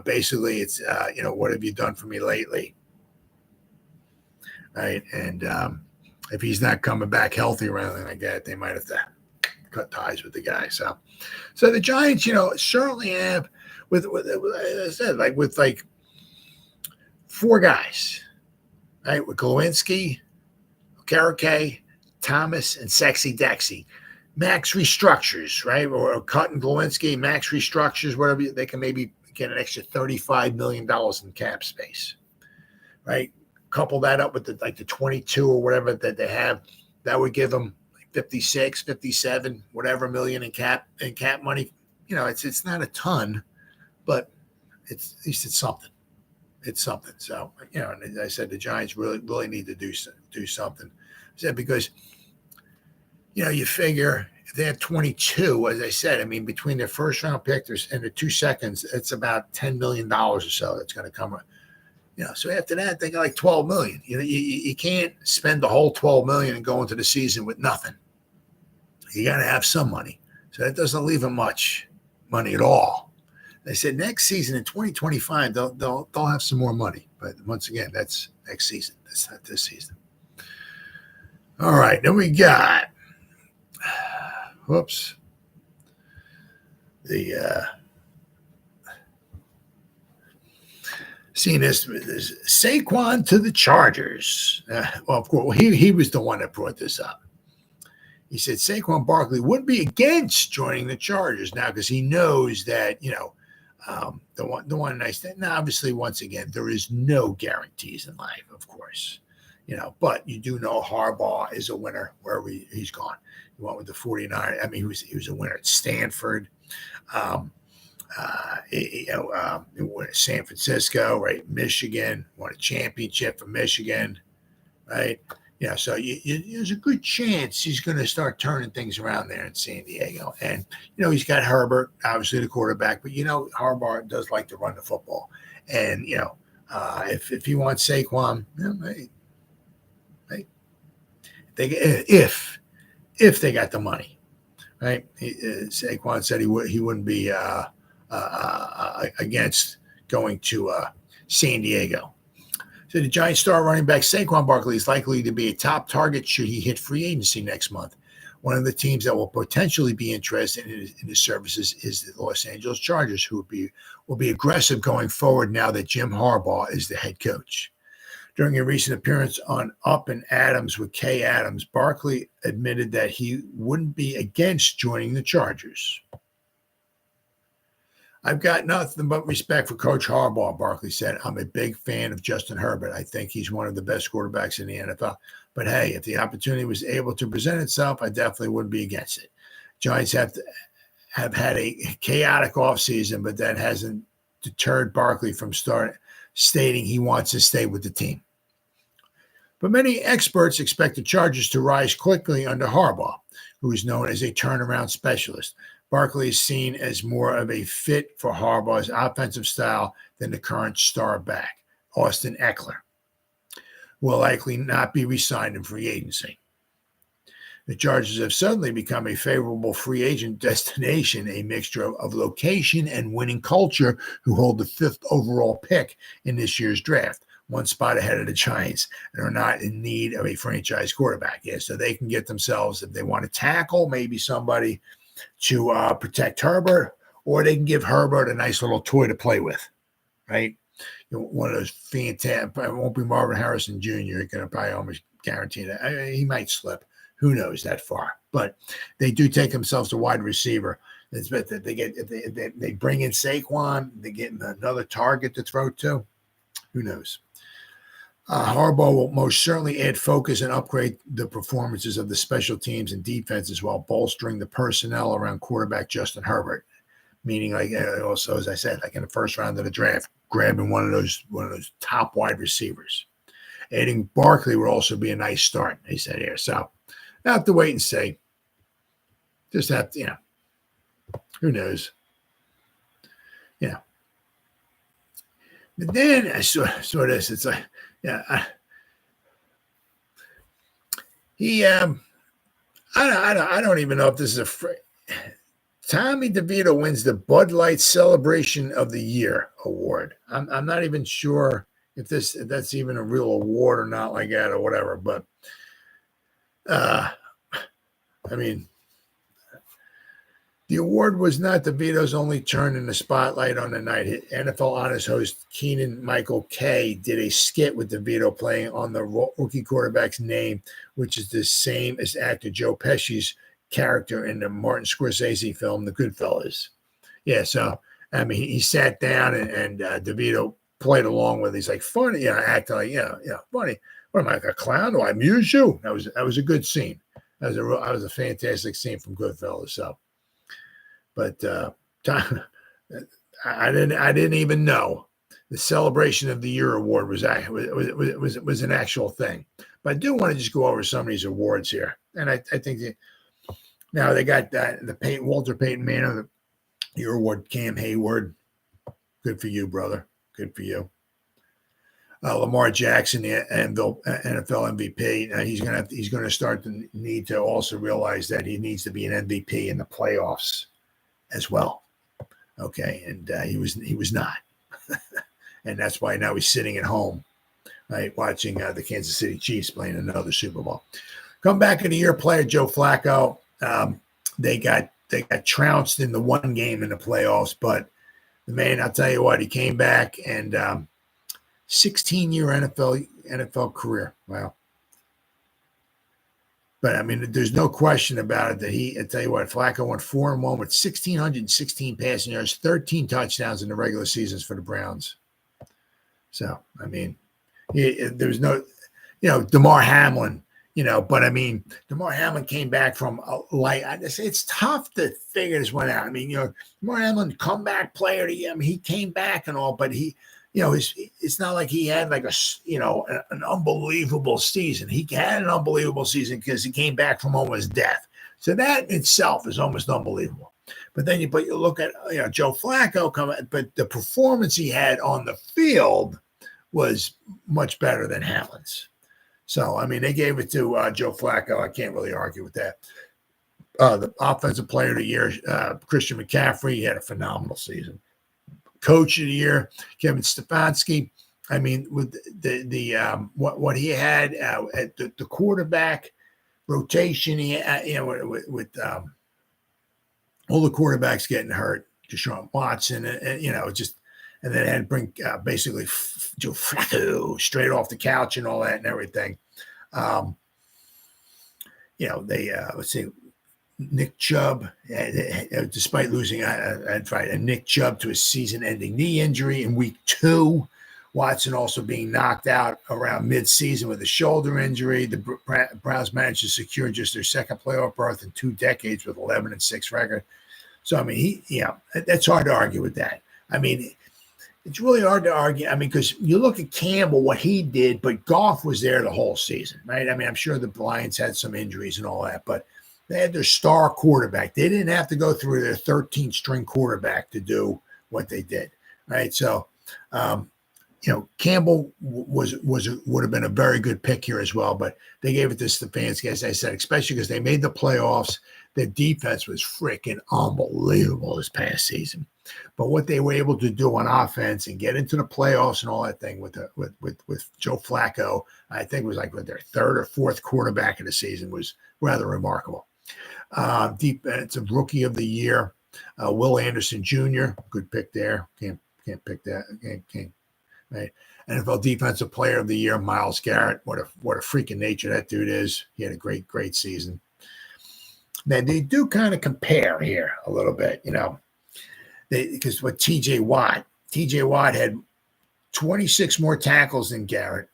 basically it's, what have you done for me lately? Right. And if he's not coming back healthy or anything like that, they might have to cut ties with the guy. So the Giants, certainly have with as I said, with 4 guys, right? With Glowinski, Okereke, Thomas, and Sexy Dexy. Max restructures, right? Or cutting Glowinski, max restructures, whatever, they can maybe get an extra $35 million in cap space, right? Couple that up with the 22 or whatever that they have, that would give them 56, 57, whatever million in cap money. It's not a ton, but at least it's something. It's something. So, and as I said, the Giants really need to do something. I said because, you figure if they have 22, as I said, I mean, between their first round pick and the 2 seconds, it's about $10 million or so that's going to come. So after that, they got like $12 million. You can't spend the whole $12 million and go into the season with nothing. You got to have some money. So that doesn't leave them much money at all. They said next season in 2025, they'll have some more money. But once again, that's next season. That's not this season. All right, then we got, seeing this Saquon to the Chargers. Of course, he was the one that brought this up. He said Saquon Barkley would be against joining the Chargers now because he knows that, the one nice thing. Now, obviously, once again, there is no guarantees in life, of course, but you do know Harbaugh is a winner wherever he's gone. He went with the 49. I mean, he was a winner at Stanford. San Francisco, right? Michigan won a championship for Michigan, right? So there's a good chance he's going to start turning things around there in San Diego. And, he's got Herbert, obviously the quarterback, but, Harbaugh does like to run the football. And, if he wants Saquon, if they got the money, right? Saquon said he wouldn't be against going to San Diego. So the Giants star running back Saquon Barkley is likely to be a top target should he hit free agency next month. One of the teams that will potentially be interested in his services is the Los Angeles Chargers, who will be aggressive going forward now that Jim Harbaugh is the head coach. During a recent appearance on Up and Adams with Kay Adams, Barkley admitted that he wouldn't be against joining the Chargers. I've got nothing but respect for Coach Harbaugh, Barkley said. I'm a big fan of Justin Herbert. I think he's one of the best quarterbacks in the NFL. But hey, if the opportunity was able to present itself, I definitely wouldn't be against it. Giants have had a chaotic offseason, but that hasn't deterred Barkley from stating he wants to stay with the team. But many experts expect the Chargers to rise quickly under Harbaugh, who is known as a turnaround specialist. Barkley is seen as more of a fit for Harbaugh's offensive style than the current star back, Austin Eckler, who will likely not be re-signed in free agency. The Chargers have suddenly become a favorable free agent destination, a mixture of location and winning culture, who hold the 5th overall pick in this year's draft, one spot ahead of the Giants, and are not in need of a franchise quarterback. Yeah, so they can get themselves, if they want to tackle, maybe somebody to protect Herbert, or they can give Herbert a nice little toy to play with, right? One of those fantastic, it won't be Marvin Harrison Jr. You're going to probably almost guarantee that. He might slip. Who knows that far? But they do take themselves a wide receiver. They bring in Saquon. They get another target to throw to. Who knows? Harbaugh will most certainly add focus and upgrade the performances of the special teams and defenses while bolstering the personnel around quarterback Justin Herbert. Meaning, like also, as I said, like in the first round of the draft, grabbing one of those top wide receivers. Adding Barkley would also be a nice start, he said here. So, I have to wait and see. Just have to, who knows? But then I saw this. It's like, I don't even know if this is Tommy DeVito wins the Bud Light Celebration of the Year award. I'm not even sure if that's even a real award or not, like that or whatever. But I mean, the award was not DeVito's only turn in the spotlight on the night. NFL Honors host Keegan-Michael Kay did a skit with DeVito playing on the rookie quarterback's name, which is the same as actor Joe Pesci's character in the Martin Scorsese film, The Goodfellas. Yeah, so, I mean, he sat down and DeVito played along with it. He's like, funny, acting like, funny. What am I, like a clown? Do I amuse you? That was a good scene. That was a fantastic scene from Goodfellas. So, but I didn't even know the Celebration of the Year award was an actual thing. But I do want to just go over some of these awards here, and I think now they got the Walter Payton Man of the Year award, Cam Hayward. Good for you, brother. Good for you. Lamar Jackson, the NFL MVP. He's going to start to need to also realize that he needs to be an MVP in the playoffs as well. Okay, and he was not, and that's why now he's sitting at home, right, watching the Kansas City Chiefs playing another Super Bowl. Come back in the year player Joe Flacco. They got trounced in the one game in the playoffs, but the man, I'll tell you what, he came back and 16-year NFL career. Wow. But, I mean, there's no question about it that I tell you what, Flacco went 4-1 with 1,616 passing yards, 13 touchdowns in the regular seasons for the Browns. So, I mean, there's no, DeMar Hamlin, but, I mean, DeMar Hamlin came back from it's tough to figure this one out. I mean, DeMar Hamlin, comeback player. He came back and all, but he, it's not like he had like an unbelievable season. He had an unbelievable season because he came back from almost death. So that itself is almost unbelievable. But then you look at Joe Flacco but the performance he had on the field was much better than Hamlin's. So I mean, they gave it to Joe Flacco. I can't really argue with that. The offensive player of the year, Christian McCaffrey, he had a phenomenal season. Coach of the year, Kevin Stefanski. I mean, with the what he had at the quarterback rotation, he had, with all the quarterbacks getting hurt, Deshaun Watson, and and then had to bring basically Joe Flacco straight off the couch and all that and everything. They let's see, Nick Chubb, despite losing Nick Chubb to a season-ending knee injury in week 2. Watson also being knocked out around mid-season with a shoulder injury. The Browns managed to secure just their second playoff berth in 2 decades with 11-6 record. So, I mean, that's hard to argue with that. I mean, it's really hard to argue. I mean, because you look at Campbell, what he did, but Goff was there the whole season, right? I mean, I'm sure the Lions had some injuries and all that, but they had their star quarterback. They didn't have to go through their 13th-string quarterback to do what they did, right? So, Campbell would have been a very good pick here as well, but they gave it to Stefanski, as I said, especially because they made the playoffs. Their defense was freaking unbelievable this past season. But what they were able to do on offense and get into the playoffs and all that thing with Joe Flacco, I think was like with their 3rd or 4th quarterback of the season, was rather remarkable. Defensive rookie of the year, Will Anderson Jr., good pick there. Can't pick that. Can't. Right. NFL Defensive Player of the Year, Myles Garrett. What a freaking nature that dude is. He had a great season. Now, they do kind of compare here a little bit, because what TJ Watt had 26 more tackles than Garrett.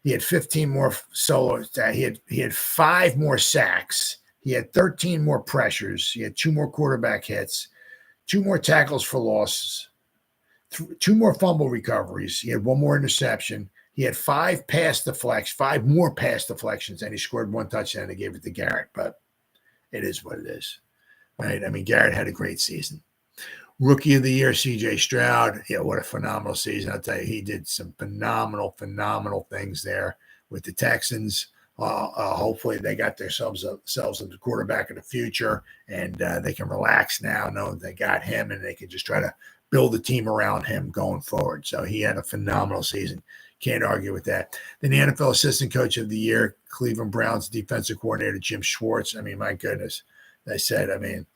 He had 15 more solos. He had 5 more sacks. He had 13 more pressures. He had 2 more quarterback hits, 2 more tackles for losses, 2 more fumble recoveries. He had 1 more interception. He had 5 more pass deflections, and he scored 1 touchdown. They gave it to Garrett, but it is what it is, right? I mean, Garrett had a great season. Rookie of the Year, C.J. Stroud. Yeah, what a phenomenal season. I'll tell you, he did some phenomenal things there with the Texans. Hopefully they got themselves a quarterback of the future, and they can relax now, knowing they got him, and they can just try to build a team around him going forward. So he had a phenomenal season. Can't argue with that. Then the NFL Assistant Coach of the Year, Cleveland Browns Defensive Coordinator Jim Schwartz. I mean, my goodness. I said, I mean,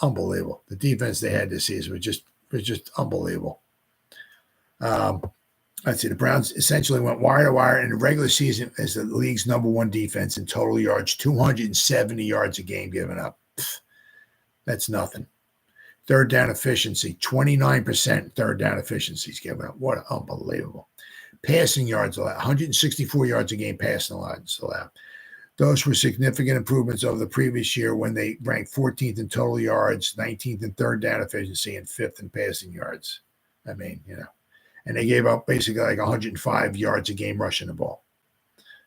unbelievable. The defense they had this season was just unbelievable. Let's see. The Browns essentially went wire to wire in the regular season as the league's #1 defense in total yards, 270 yards a game given up. That's nothing. Third down efficiency, 29% third down efficiencies given up. What unbelievable. Passing yards allowed, 164 yards a game passing yards allowed. Those were significant improvements over the previous year when they ranked 14th in total yards, 19th in third down efficiency, and 5th in passing yards. I mean, and they gave up basically like 105 yards a game rushing the ball.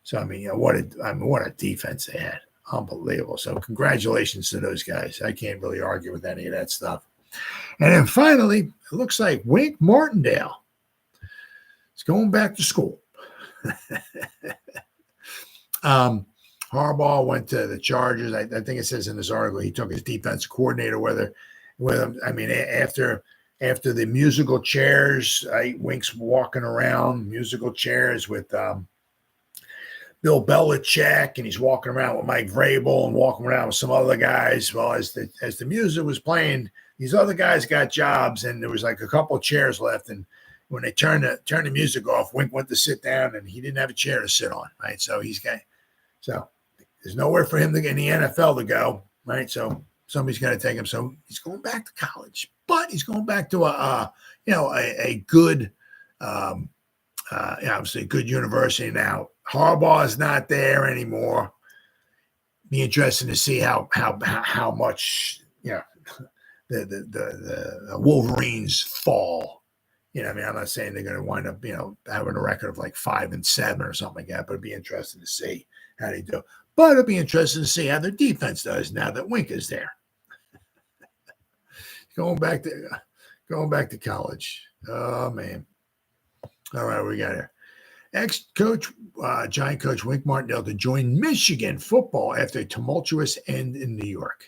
So, I mean, what a defense they had. Unbelievable. So congratulations to those guys. I can't really argue with any of that stuff. And then finally, it looks like Wink Martindale is going back to school. Harbaugh went to the Chargers. I think it says in this article he took his defensive coordinator with him. I mean, after the musical chairs, Wink's walking around musical chairs with Bill Belichick, and he's walking around with Mike Vrabel and walking around with some other guys. Well, as the music was playing, these other guys got jobs, and there was like a couple of chairs left. And when they turned the music off, Wink went to sit down, and he didn't have a chair to sit on, right? So there's nowhere for him to get in the NFL to go, right? So somebody's got to take him. So he's going back to college, but he's going back to a good, obviously a good university now. Harbaugh is not there anymore. Be interesting to see how much the Wolverines fall. I mean, I'm not saying they're going to wind up having a record of like 5-7 or something like that, but it'd be interesting to see how they do. But it'll be interesting to see how their defense does now that Wink is there. Going back to college. Oh man. All right, we got here. Ex-coach, Giant coach Wink Martindale to join Michigan football after a tumultuous end in New York.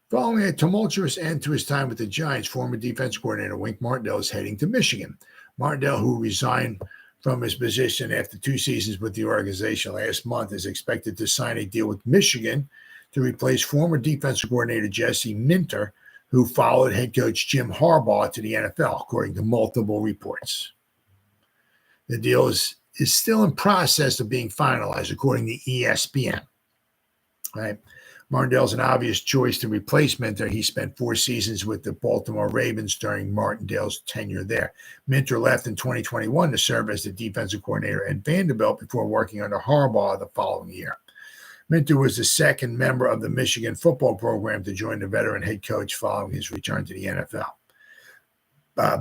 Following a tumultuous end to his time with the Giants, former defense coordinator Wink Martindale is heading to Michigan. Martindale, who resigned from his position after 2 seasons with the organization last month, is expected to sign a deal with Michigan to replace former defensive coordinator Jesse Minter, who followed head coach Jim Harbaugh to the NFL, according to multiple reports. The deal is still in process of being finalized, according to ESPN. Right? Martindale's an obvious choice to replace Minter. He spent 4 seasons with the Baltimore Ravens during Martindale's tenure there. Minter left in 2021 to serve as the defensive coordinator at Vanderbilt before working under Harbaugh the following year. Minter was the second member of the Michigan football program to join the veteran head coach following his return to the NFL.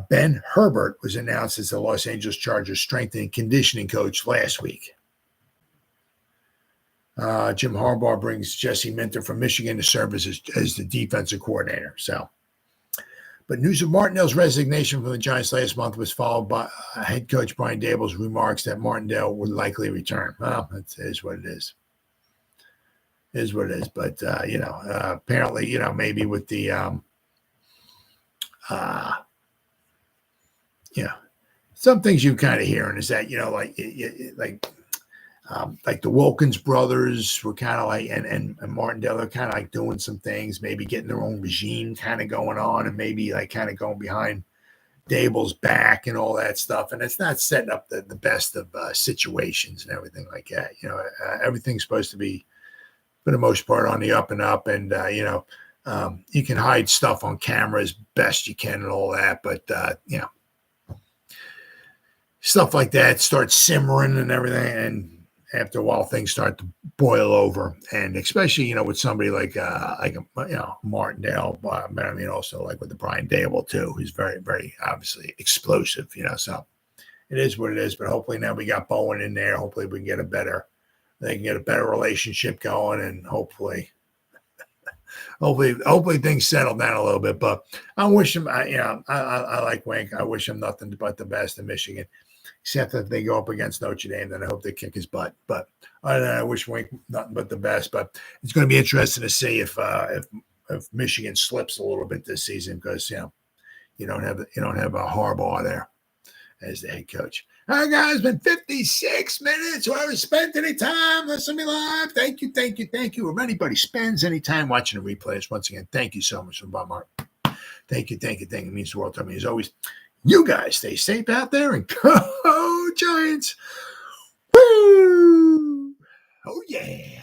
Ben Herbert was announced as the Los Angeles Chargers strength and conditioning coach last week. Jim Harbaugh brings Jesse Minter from Michigan to serve as the defensive coordinator. But news of Martindale's resignation from the Giants last month was followed by head coach Brian Daboll's remarks that Martindale would likely return. Well, it is what it is. It is what it is. But, apparently, maybe with the, some things you kind of hearing is that, like the Wilkins brothers were kind of like, and Martindale are kind of like doing some things, maybe getting their own regime kind of going on, and maybe like kind of going behind Daboll's back and all that stuff. And it's not setting up the best of situations and everything like that. Everything's supposed to be, for the most part, on the up and up. And, you can hide stuff on camera as best you can and all that. But, stuff like that starts simmering and everything. And after a while, things start to boil over, and especially with somebody like Martindale, also like with the Brian Daboll too, who's very, very obviously explosive. So it is what it is. But hopefully now we got Bowen in there. Hopefully they can get a better relationship going, and hopefully things settle down a little bit. But I wish him. I like Wink. I wish him nothing but the best in Michigan. Except that they go up against Notre Dame, then I hope they kick his butt. But I wish Wink nothing but the best. But it's going to be interesting to see if Michigan slips a little bit this season, because you don't have a Harbaugh there as the head coach. All right, guys, it's been 56 minutes. Whoever spent any time listening to me live, thank you. If anybody spends any time watching the replays, once again, thank you so much from Bob Mark. Thank you. It means the world to me. As always, you guys stay safe out there, and go Giants. Woo! Oh, yeah.